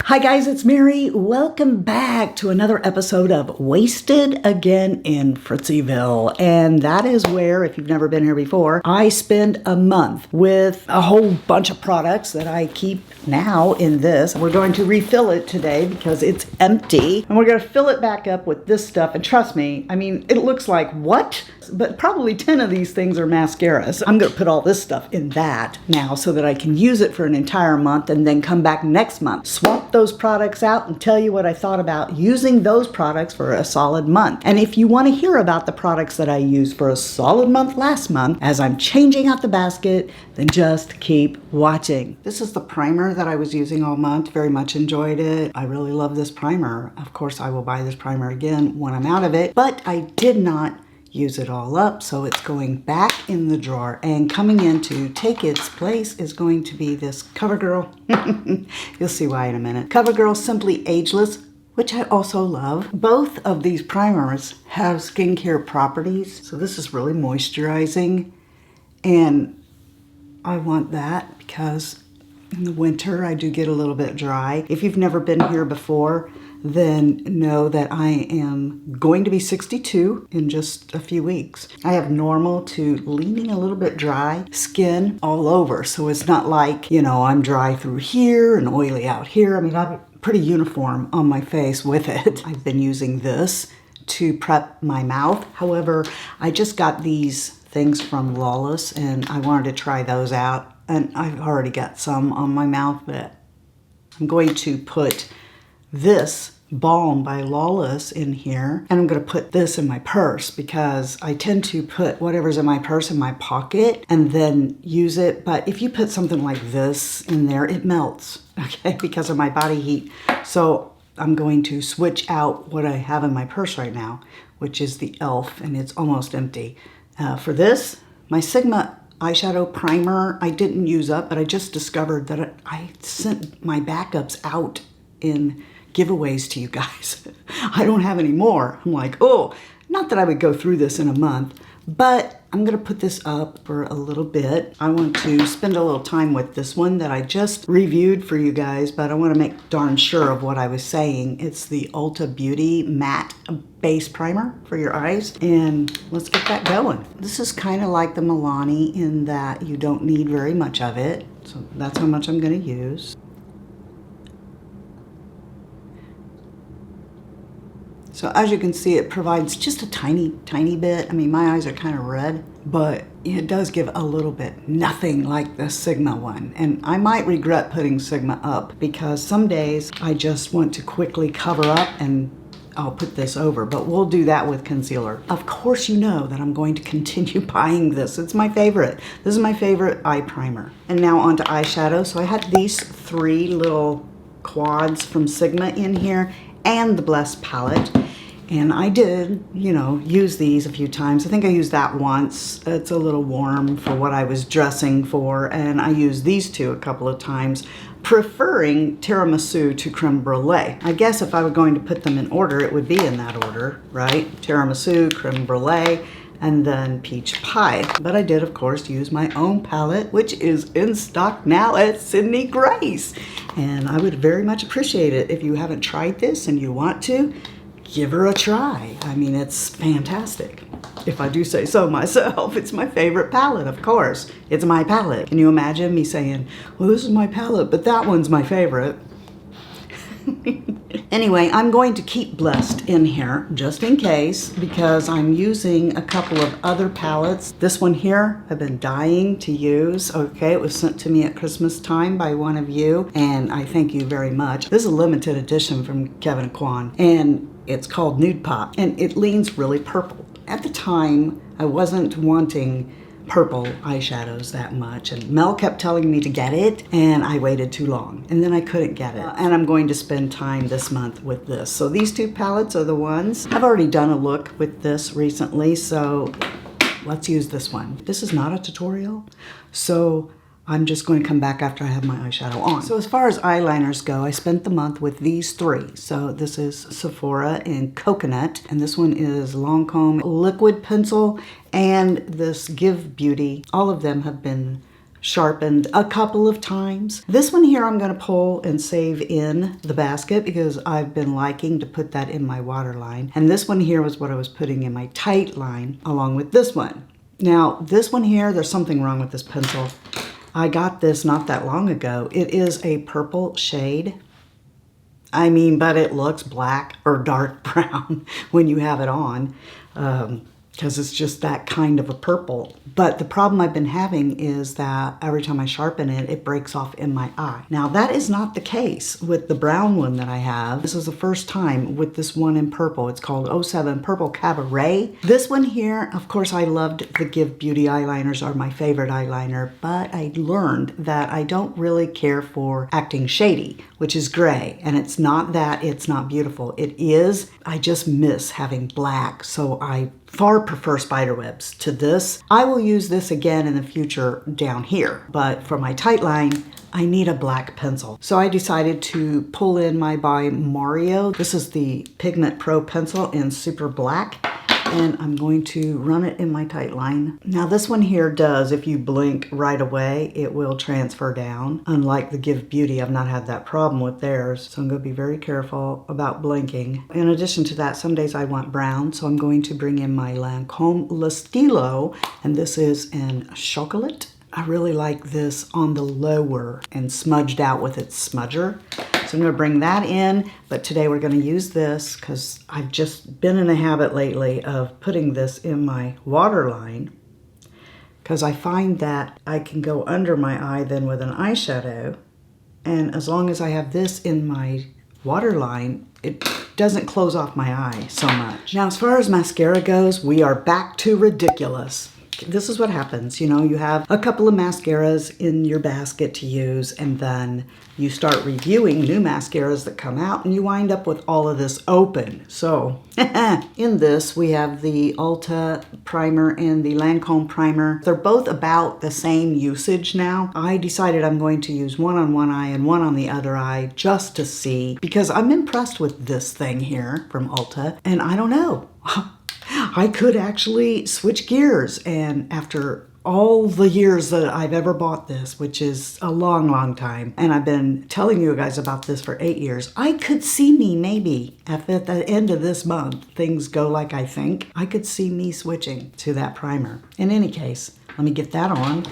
Hi guys, it's Mary. Welcome back to another episode of Wasted Again in Fritzyville. And that is where, if you've never been here before, I spend a month with a whole bunch of products that I keep now in this. We're going to refill it today because it's empty. And we're going to fill it back up with this stuff. And trust me, I mean, it looks like what? But probably 10 of these things are mascaras. I'm going to put all this stuff in that now so that I can use it for an entire month and then come back next month. Swap those products out and tell you what I thought about using those products for a solid month. And if you want to hear about the products that I used for a solid month last month as I'm changing out the basket, then just keep watching. This is the primer that I was using all month. Very much enjoyed it. I really love this primer. Of course, I will buy this primer again when I'm out of it, but I did not use it all up, so it's going back in the drawer, and coming in to take its place is going to be this COVERGIRL. You'll see why in a minute. COVERGIRL Simply Ageless, which I also love. Both of these primers have skincare properties, so this is really moisturizing, and I want that because in the winter I do get a little bit dry. If you've never been here before, then know that I am going to be 62 in just a few weeks. I have normal to leaning a little bit dry skin all over. So it's not like, you know, I'm dry through here and oily out here. I mean, I'm pretty uniform on my face with it. I've been using this to prep my mouth. However, I just got these things from Lawless and I wanted to try those out. And I've already got some on my mouth, but I'm going to put this balm by Lawless in here, and I'm going to put this in my purse because I tend to put whatever's in my purse in my pocket and then use it. But if you put something like this in there, it melts, okay, because of my body heat. So I'm going to switch out what I have in my purse right now, which is the e.l.f. and it's almost empty. For this, my Sigma eyeshadow primer I didn't use up, but I just discovered that I sent my backups out in giveaways to you guys. I don't have any more. I'm like, oh, not that I would go through this in a month, but I'm gonna put this up for a little bit. I want to spend a little time with this one that I just reviewed for you guys, but I wanna make darn sure of what I was saying. It's the Ulta Beauty Matte Base Primer for your eyes, and let's get that going. This is kind of like the Milani in that you don't need very much of it, so that's how much I'm gonna use. So as you can see, it provides just a tiny bit. I mean, my eyes are kind of red, but it does give a little bit. Nothing like the Sigma one. And I might regret putting Sigma up because some days I just want to quickly cover up and I'll put this over, but we'll do that with concealer. Of course, you know that I'm going to continue buying this. It's my favorite. This is my favorite eye primer. And now on to eyeshadow. So I had these three little quads from Sigma in here and the Blessed palette. And I did, you know, use these a few times. I think I used that once. It's a little warm for what I was dressing for. And I used these two a couple of times, preferring Tiramisu to Creme Brûlée. I guess if I were going to put them in order, it would be in that order, right? Tiramisu, Creme Brûlée, and then Peach Pie. But I did, of course, use my own palette, which is in stock now at Sydney Grace. And I would very much appreciate it if you haven't tried this and you want to. Give her a try. I mean, it's fantastic. If I do say so myself, it's my favorite palette, of course. It's my palette. Can you imagine me saying, well, this is my palette, but that one's my favorite? Anyway, I'm going to keep Blessed in here just in case because I'm using a couple of other palettes. This one here, I've been dying to use. Okay, it was sent to me at Christmas time by one of you, and I thank you very much. This is a limited edition from Kevyn, and it's called Nude Pop, and it leans really purple. At the time, I wasn't wanting purple eyeshadows that much, and Mel kept telling me to get it, and I waited too long, and then I couldn't get it. And I'm going to spend time this month with this. So these two palettes are the ones. I've already done a look with this recently, so let's use this one. This is not a tutorial, so I'm just going to come back after I have my eyeshadow on. So as far as eyeliners go, I spent the month with these three. So this is Sephora in Coconut, and this one is Lancôme Liquid Pencil, and this Give Beauty. All of them have been sharpened a couple of times. This one here I'm going to pull and save in the basket because I've been liking to put that in my waterline. And this one here was what I was putting in my tight line along with this one. Now this one here, there's something wrong with this pencil. I got this not that long ago. It is a purple shade. I mean, but it looks black or dark brown when you have it on. Because it's just that kind of a purple. But the problem I've been having is that every time I sharpen it, it breaks off in my eye. Now that is not the case with the brown one that I have. This is the first time with this one in purple. It's called 07 Purple Cabaret. This one here, of course I loved the Give Beauty eyeliners, are my favorite eyeliner, but I learned that I don't really care for acting shady, which is gray. And it's not that it's not beautiful. It is, I just miss having black. So I far prefer spiderwebs to this. I will use this again in the future down here, but for my tight line, I need a black pencil. So I decided to pull in my by Mario. This is the Pigment Pro pencil in super black, and I'm going to run it in my tight line. Now this one here does, if you blink right away, it will transfer down. Unlike the Give Beauty, I've not had that problem with theirs, so I'm going to be very careful about blinking. In addition to that, some days I want brown, so I'm going to bring in my Lancôme Stylo, and this is in Chocolat. I really like this on the lower and smudged out with its smudger. So I'm going to bring that in, but today we're going to use this because I've just been in a habit lately of putting this in my waterline because I find that I can go under my eye then with an eyeshadow, and as long as I have this in my waterline, it doesn't close off my eye so much. Now as far as mascara goes, we are back to ridiculous. This is what happens, you know, you have a couple of mascaras in your basket to use, and then you start reviewing new mascaras that come out and you wind up with all of this open. So in this we have the Ulta primer and the Lancôme primer. They're both about the same usage now. I decided I'm going to use one on one eye and one on the other eye just to see, because I'm impressed with this thing here from Ulta, and I don't know. I could actually switch gears, and after all the years that I've ever bought this, which is a long, long time, and I've been telling you guys about this for 8 years, I could see me maybe at the end of this month, things go like I think, I could see me switching to that primer. In any case, let me get that on.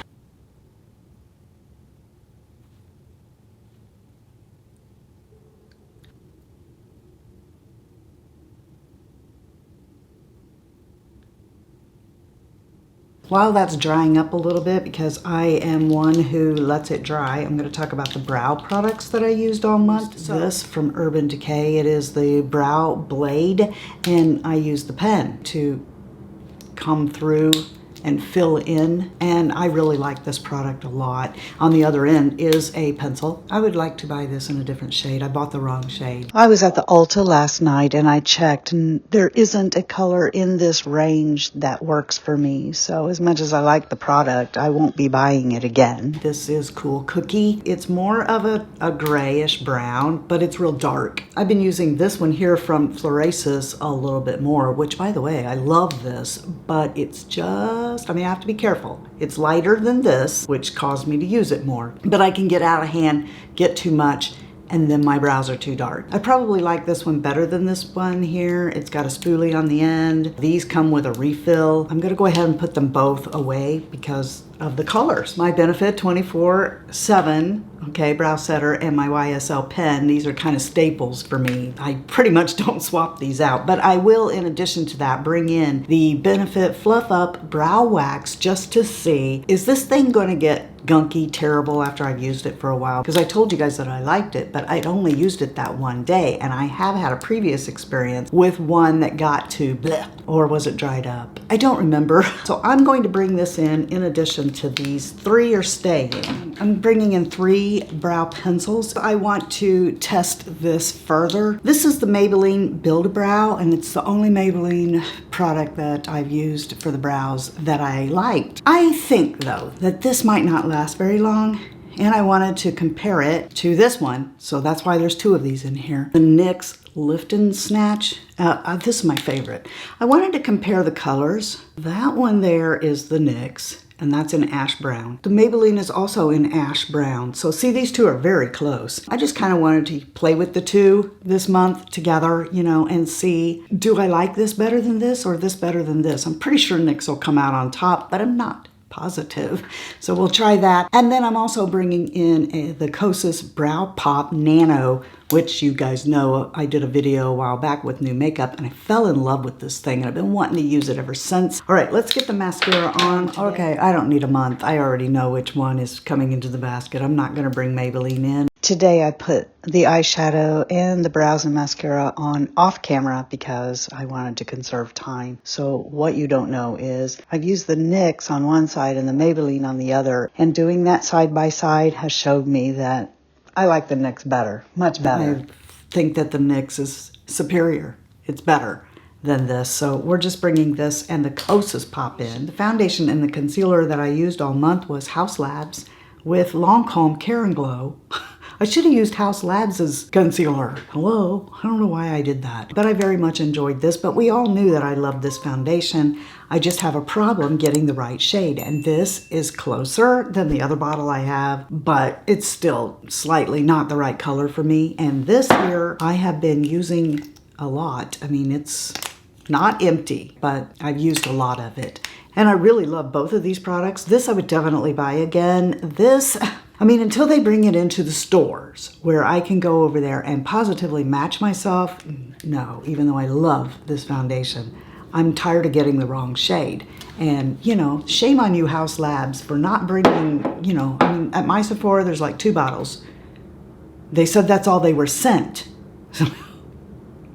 While that's drying up a little bit, because I am one who lets it dry, I'm going to talk about the brow products that I used all month. This from Urban Decay, it is the Brow Blade, and I use the pen to come through and fill in, and I really like this product a lot. On the other end is a pencil. I would like to buy this in a different shade. I bought the wrong shade. I was at the Ulta last night and I checked, and there isn't a color in this range that works for me. So as much as I like the product, I won't be buying it again. This is Cool Cookie. It's more of a grayish brown, but it's real dark. I've been using this one here from Florasis a little bit more, which by the way, I love this, but it's just, I mean, I have to be careful. It's lighter than this, which caused me to use it more. But I can get out of hand, get too much, and then my brows are too dark. I probably like this one better than this one here. It's got a spoolie on the end. These come with a refill. I'm gonna go ahead and put them both away because of the colors. My Benefit 24/7, okay, brow setter, and my YSL pen. These are kind of staples for me. I pretty much don't swap these out, but I will, in addition to that, bring in the Benefit Fluff Up Brow Wax just to see, is this thing gonna get gunky, terrible after I've used it for a while? Because I told you guys that I liked it, but I'd only used it that one day, and I have had a previous experience with one that got to bleh, or was it dried up? I don't remember. So I'm going to bring this in addition to these. 3 are staying. I'm bringing in 3 brow pencils. I want to test this further. This is the Maybelline Build-A-Brow, and it's the only Maybelline product that I've used for the brows that I liked. I think though that this might not last very long, and I wanted to compare it to this one, so that's why there's 2 of these in here. The NYX Lift and Snatch. This is my favorite. I wanted to compare the colors. That one there is the NYX, and that's in ash brown. The Maybelline is also in ash brown. So see, these two are very close. I just kind of wanted to play with the two this month together, you know, and see, do I like this better than this or this better than this? I'm pretty sure NYX will come out on top, but I'm not positive. So we'll try that. And then I'm also bringing in the Kosas Brow Pop Nano, which you guys know I did a video a while back with new makeup, and I fell in love with this thing and I've been wanting to use it ever since. All right, let's get the mascara on. Okay, I don't need a month. I already know which one is coming into the basket. I'm not going to bring Maybelline in. Today I put the eyeshadow and the brows and mascara on off camera because I wanted to conserve time. So what you don't know is I've used the NYX on one side and the Maybelline on the other, and doing that side by side has showed me that I like the NYX better, much better. I think that the NYX is superior. It's better than this. So we're just bringing this and the Kosas Pop in. The foundation and the concealer that I used all month was House Labs with Lancôme Care and Glow. I should have used House Labs' concealer. Hello? I don't know why I did that. But I very much enjoyed this, but we all knew that I loved this foundation. I just have a problem getting the right shade, and this is closer than the other bottle I have, but it's still slightly not the right color for me. And this here, I have been using a lot. I mean, it's not empty, but I've used a lot of it. And I really love both of these products. This I would definitely buy again. This, I mean, until they bring it into the stores where I can go over there and positively match myself, no, even though I love this foundation, I'm tired of getting the wrong shade. And, you know, shame on you, House Labs, for not bringing, you know, I mean, at my Sephora, there's like 2 bottles. They said that's all they were sent.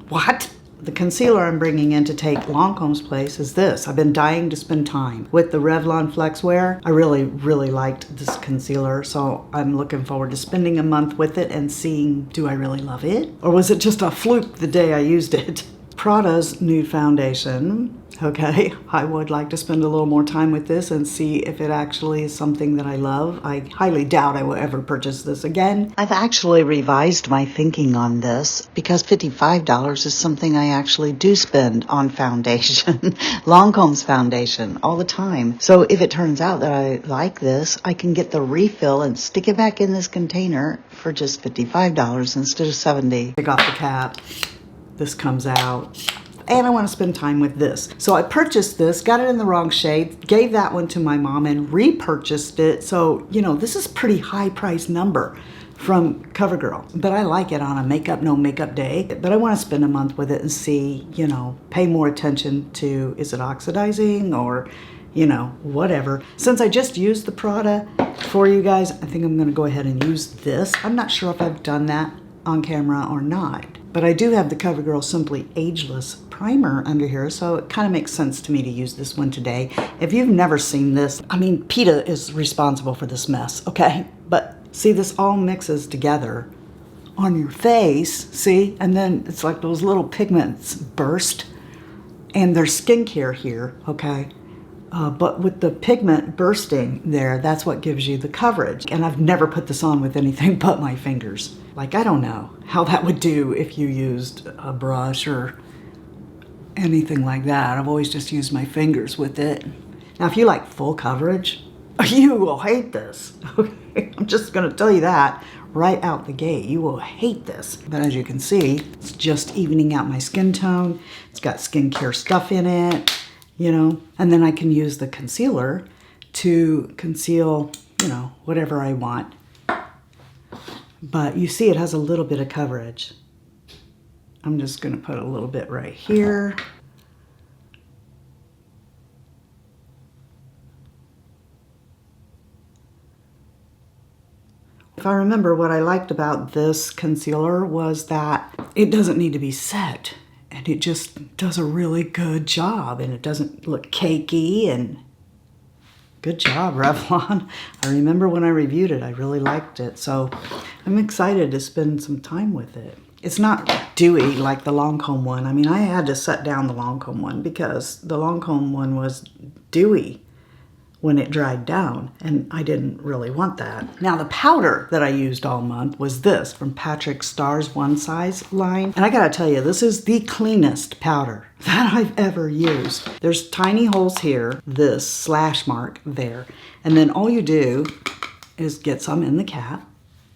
What? The concealer I'm bringing in to take Lancome's place is this. I've been dying to spend time with the Revlon Flex Wear. I really, really liked this concealer, so I'm looking forward to spending a month with it and seeing, do I really love it? Or was it just a fluke the day I used it? Prada's Nude Foundation. Okay, I would like to spend a little more time with this and see if it actually is something that I love. I highly doubt I will ever purchase this again. I've actually revised my thinking on this because $55 is something I actually do spend on foundation, Lancome's foundation, all the time. So if it turns out that I like this, I can get the refill and stick it back in this container for just $55 instead of $70. Take off the cap. This comes out. And I want to spend time with this. So I purchased this, got it in the wrong shade, gave that one to my mom and repurchased it. So, you know, this is a pretty high price number from CoverGirl. But I like it on a makeup, no makeup day. But I want to spend a month with it and see, you know, pay more attention to, is it oxidizing or, you know, whatever. Since I just used the Prada for you guys, I think I'm going to go ahead and use this. I'm not sure if I've done that on camera or not. But I do have the CoverGirl Simply Ageless primer under here, so it kind of makes sense to me to use this one today. If you've never seen this, I mean, PETA is responsible for this mess, okay? But see, this all mixes together on your face, see? And then it's like those little pigments burst, and there's skincare here, okay? But with the pigment bursting there, that's what gives you the coverage. And I've never put this on with anything but my fingers. Like, I don't know how that would do if you used a brush or anything like that. I've always just used my fingers with it. Now, if you like full coverage, you will hate this. Okay? I'm just gonna tell you that right out the gate. You will hate this. But as you can see, it's just evening out my skin tone. It's got skincare stuff in it. You know, and then I can use the concealer to conceal, you know, whatever I want. But you see it has a little bit of coverage. I'm just going to put a little bit right here. If I remember, what I liked about this concealer was that it doesn't need to be set. And it just does a really good job, and it doesn't look cakey, and good job, Revlon. I remember when I reviewed it, I really liked it. So I'm excited to spend some time with it. It's not dewy like the Lancôme one. I mean, I had to set down the Lancôme one because the Lancôme one was dewy when it dried down, and I didn't really want that. Now the powder that I used all month was this from Patrick Starr's One Size line, and I gotta tell you, this is the cleanest powder that I've ever used. There's tiny holes here, this slash mark there, and then all you do is get some in the cap,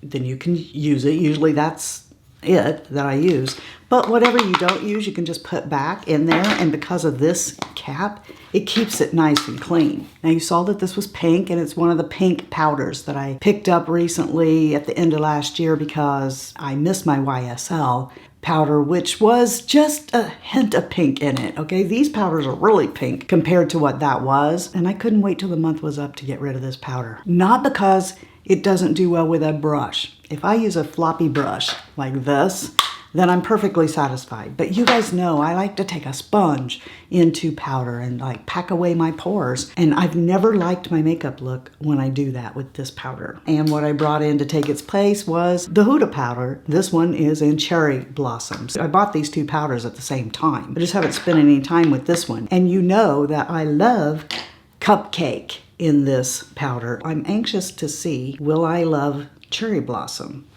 then you can use it. Usually that's it that I use, but whatever you don't use you can just put back in there, and because of this cap it keeps it nice and clean. Now you saw that this was pink, and it's one of the pink powders that I picked up recently at the end of last year because I missed my YSL powder, which was just a hint of pink in it. Okay, these powders are really pink compared to what that was, and I couldn't wait till the month was up to get rid of this powder. Not because it doesn't do well with a brush. If I use a floppy brush like this, then I'm perfectly satisfied. But you guys know I like to take a sponge into powder and like pack away my pores. And I've never liked my makeup look when I do that with this powder. And what I brought in to take its place was the Huda powder. This one is in Cherry Blossoms. I bought these two powders at the same time. I just haven't spent any time with this one. And you know that I love Cupcake in this powder. I'm anxious to see, will I love Cherry Blossom?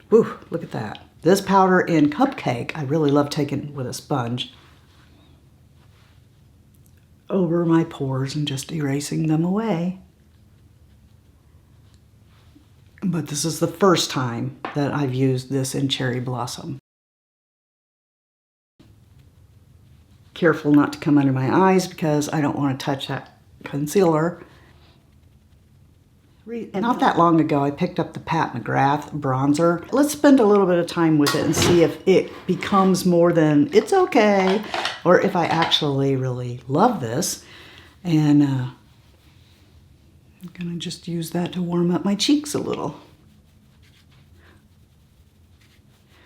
Whew, look at that. This powder in Cupcake, I really love taking with a sponge over my pores and just erasing them away. But this is the first time that I've used this in Cherry Blossom. Careful not to come under my eyes because I don't want to touch that concealer. Not that long ago, I picked up the Pat McGrath bronzer. Let's spend a little bit of time with it and see if it becomes more than it's okay, or if I actually really love this. And I'm gonna just use that to warm up my cheeks a little.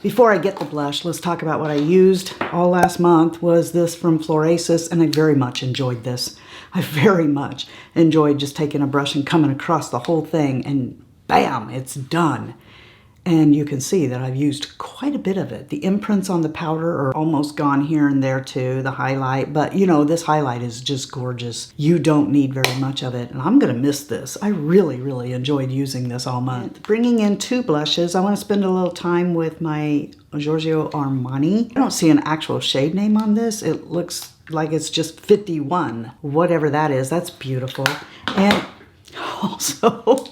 Before I get the blush, let's talk about what I used all last month. Was this from Florasis, and I very much enjoyed this. I very much enjoyed just taking a brush and coming across the whole thing, and bam, it's done. And you can see that I've used quite a bit of it. The imprints on the powder are almost gone here and there too, the highlight, but you know, this highlight is just gorgeous. You don't need very much of it, and I'm gonna miss this. I really, really enjoyed using this all month. Bringing in two blushes, I wanna spend a little time with my Giorgio Armani. I don't see an actual shade name on this. It looks like it's just 51, whatever that is. That's beautiful. And also,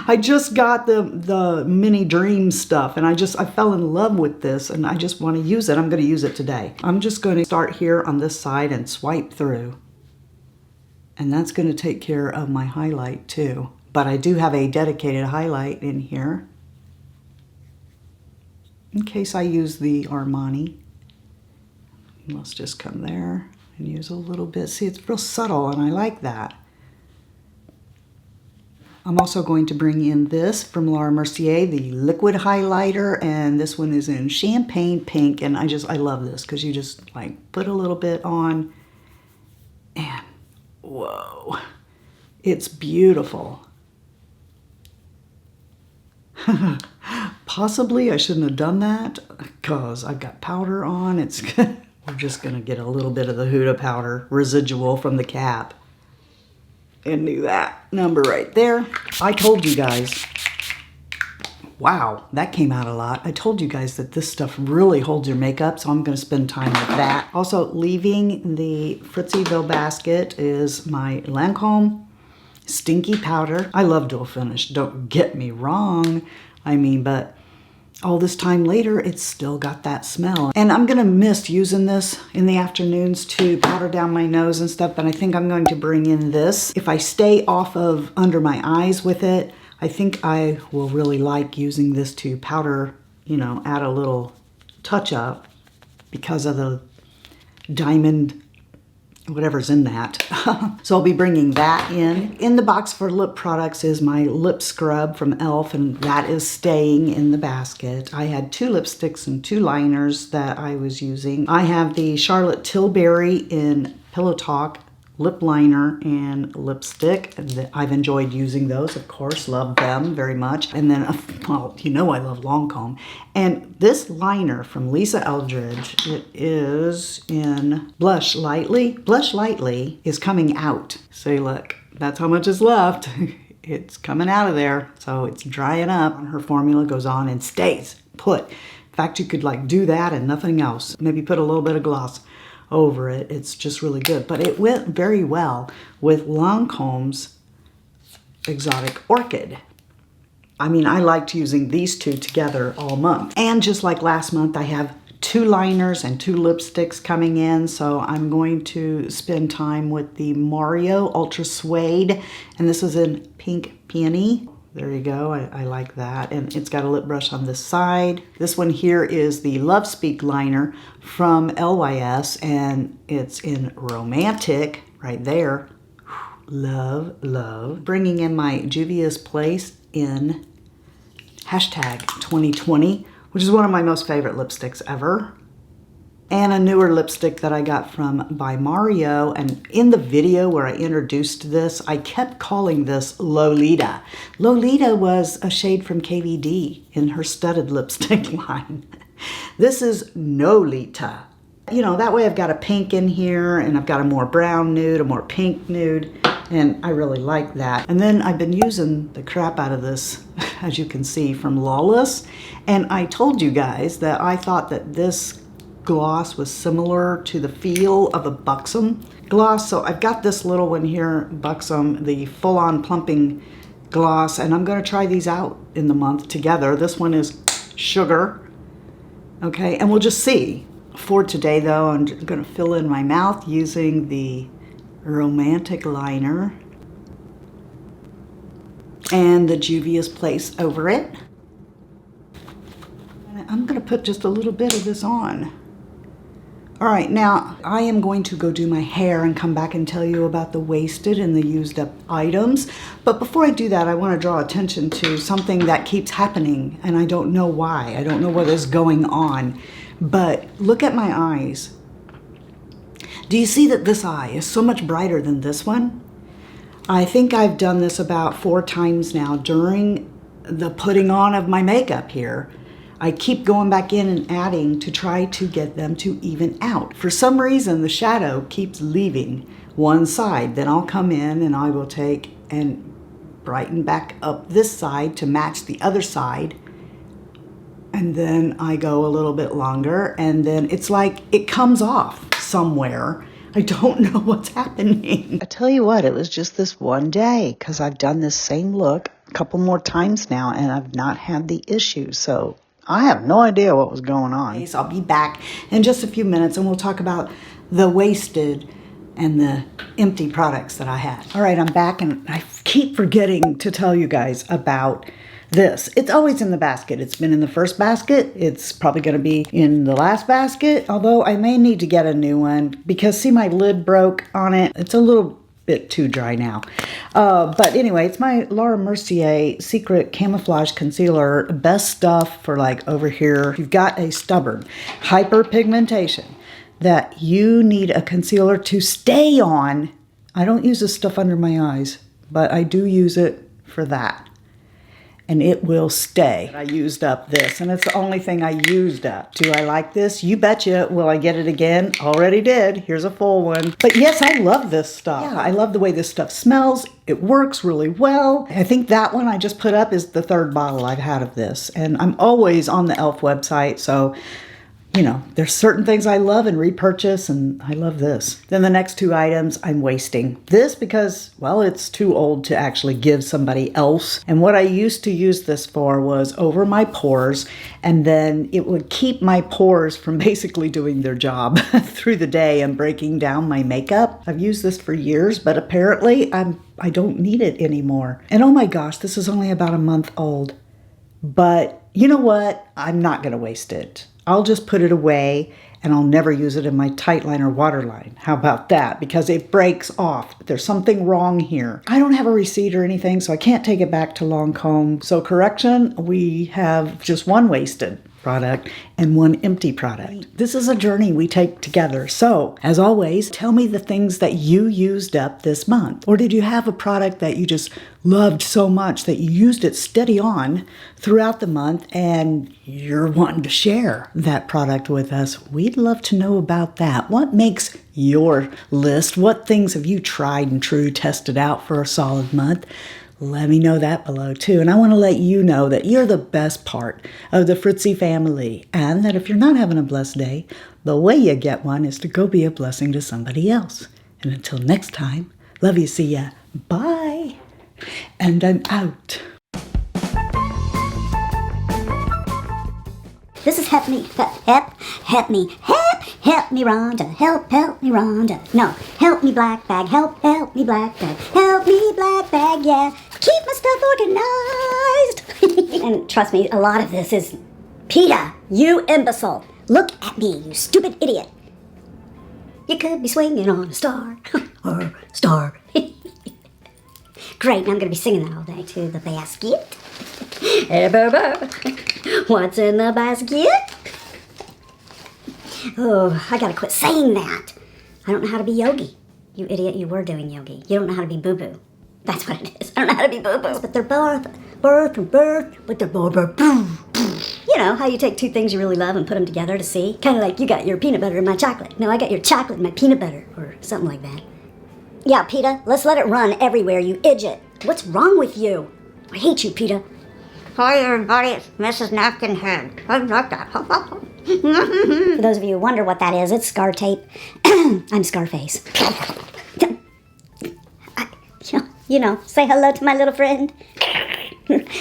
I just got the Mini Dream stuff, and I fell in love with this, and I just want to use it. I'm going to use it today. I'm just going to start here on this side and swipe through. And that's going to take care of my highlight too. But I do have a dedicated highlight in here in case I use the Armani. Let's just come there and use a little bit. See, it's real subtle, and I like that. I'm also going to bring in this from Laura Mercier, the liquid highlighter, and this one is in Champagne Pink, and I love this because you just like put a little bit on, and whoa, it's beautiful. Possibly I shouldn't have done that because I've got powder on. We're just gonna get a little bit of the Huda powder residual from the cap and do that number right there. I told you guys, wow, that came out a lot. I told you guys that this stuff really holds your makeup, so I'm gonna spend time with that. Also, leaving the FritzyVille basket is my Lancôme Stinky Powder. I love dual finish, don't get me wrong. I mean, but all this time later, it's still got that smell. And I'm gonna miss using this in the afternoons to powder down my nose and stuff, but I think I'm going to bring in this. If I stay off of under my eyes with it, I think I will really like using this to powder, you know, add a little touch up because of the diamond whatever's in that. So I'll be bringing that in. In the box for lip products is my lip scrub from e.l.f. and that is staying in the basket. I had 2 lipsticks and 2 liners that I was using. I have the Charlotte Tilbury in Pillow Talk lip liner and lipstick. I've enjoyed using those, of course, love them very much. And then, well, you know I love Lancôme. And this liner from Lisa Eldridge, it is in Blush Lightly. Blush Lightly is coming out. So look, that's how much is left. It's coming out of there, so it's drying up. Her formula goes on and stays put. In fact, you could like do that and nothing else. Maybe put a little bit of gloss over it. It's just really good. But it went very well with Lancôme's Exotic Orchid. I mean, I liked using these two together all month. And just like last month, I have 2 liners and 2 lipsticks coming in. So I'm going to spend time with the Mario Ultra Suede. And this is in Pink Peony. There you go, I like that. And it's got a lip brush on this side. This one here is the Love Speak liner from LYS, and it's in Romantic right there. Love, love. Bringing in my Juvia's Place in #2020, which is one of my most favorite lipsticks ever. And a newer lipstick that I got from by Mario. And in the video where I introduced this, I kept calling this Lolita. Lolita was a shade from KVD in her studded lipstick line. This is Nolita. You know, that way I've got a pink in here, and I've got a more brown nude, a more pink nude, and I really like that. And then I've been using the crap out of this, as you can see, from Lawless. And I told you guys that I thought that this gloss was similar to the feel of a Buxom gloss. So I've got this little one here, Buxom, the full-on plumping gloss, and I'm going to try these out in the month together. This one is Sugar. Okay, and we'll just see. For today, though, I'm going to fill in my mouth using the Romantic liner and the Juvia's Place over it. And I'm going to put just a little bit of this on. All right, now I am going to go do my hair and come back and tell you about the wasted and the used up items. But before I do that, I want to draw attention to something that keeps happening, and I don't know why. I don't know what is going on. But look at my eyes. Do you see that this eye is so much brighter than this one? I think I've done this about 4 times now during the putting on of my makeup here. I keep going back in and adding to try to get them to even out. For some reason, the shadow keeps leaving one side. Then I'll come in and I will take and brighten back up this side to match the other side. And then I go a little bit longer, and then it's like it comes off somewhere. I don't know what's happening. I tell you what, it was just this one day, because I've done this same look a couple more times now, and I've not had the issue. So I have no idea what was going on. So I'll be back in just a few minutes, and we'll talk about the wasted and the empty products that I had. All right, I'm back, and I keep forgetting to tell you guys about this. It's always in the basket. It's been in the first basket. It's probably going to be in the last basket, although I may need to get a new one because see, my lid broke on it. It's a little bit too dry now. But anyway, it's my Laura Mercier Secret Camouflage Concealer. Best stuff for like over here. You've got a stubborn hyperpigmentation that you need a concealer to stay on. I don't use this stuff under my eyes, but I do use it for that. And it will stay. I used up this, and it's the only thing I used up. Do I like this? You betcha. Will I get it again? Already did. Here's a full one. But yes, I love this stuff. Yeah, I love the way this stuff smells. It works really well. I think that one I just put up is the 3rd bottle I've had of this. And I'm always on the e.l.f. website, so you know, there's certain things I love and repurchase, and I love this. Then the next 2 items I'm wasting. This because, well, it's too old to actually give somebody else. And what I used to use this for was over my pores, and then it would keep my pores from basically doing their job through the day and breaking down my makeup. I've used this for years, but apparently I don't need it anymore. And oh my gosh, this is only about a month old. But you know what? I'm not going to waste it. I'll just put it away, and I'll never use it in my tight liner waterline. How about that? Because it breaks off. There's something wrong here. I don't have a receipt or anything, so I can't take it back to Lancôme. So correction, we have just one wasted. product and one empty product. This is a journey we take together. So, as always, tell me the things that you used up this month. Or did you have a product that you just loved so much that you used it steady on throughout the month and you're wanting to share that product with us? We'd love to know about that. What makes your list? What things have you tried and true tested out for a solid month? Let me know that below too. And I want to let you know that you're the best part of the Fritzy family. And that if you're not having a blessed day, the way you get one is to go be a blessing to somebody else. And until next time, love you, see ya, bye. And I'm out. This is help me, help me, Rhonda, help me, Rhonda. No, help me, black bag, help me, black bag, help me, black bag, yeah. Keep my stuff organized. And trust me, a lot of this is, PETA, you imbecile. Look at me, you stupid idiot. You could be swinging on a star, or star. Great, now I'm going to be singing that all day to the basket. Hey, what's in the basket? Oh, I gotta quit saying that. I don't know how to be Yogi. You idiot, you were doing Yogi. You don't know how to be Boo-Boo. That's what it is. I don't know how to be Boo-Boo. But they're birth, but they're birth. You know, how you take two things you really love and put them together to see? Kind of like you got your peanut butter and my chocolate. No, I got your chocolate and my peanut butter, or something like that. Yeah, PETA, let's let it run everywhere, you idiot. What's wrong with you? I hate you, PETA. Hi everybody, it's Mrs. Napkin Head. I like that. For those of you who wonder what that is, it's scar tape. I'm Scarface. You know, say hello to my little friend.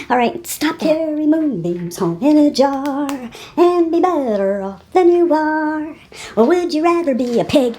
All right, stop. Carry moonbeams home in a jar and be better off than you are. Or would you rather be a pig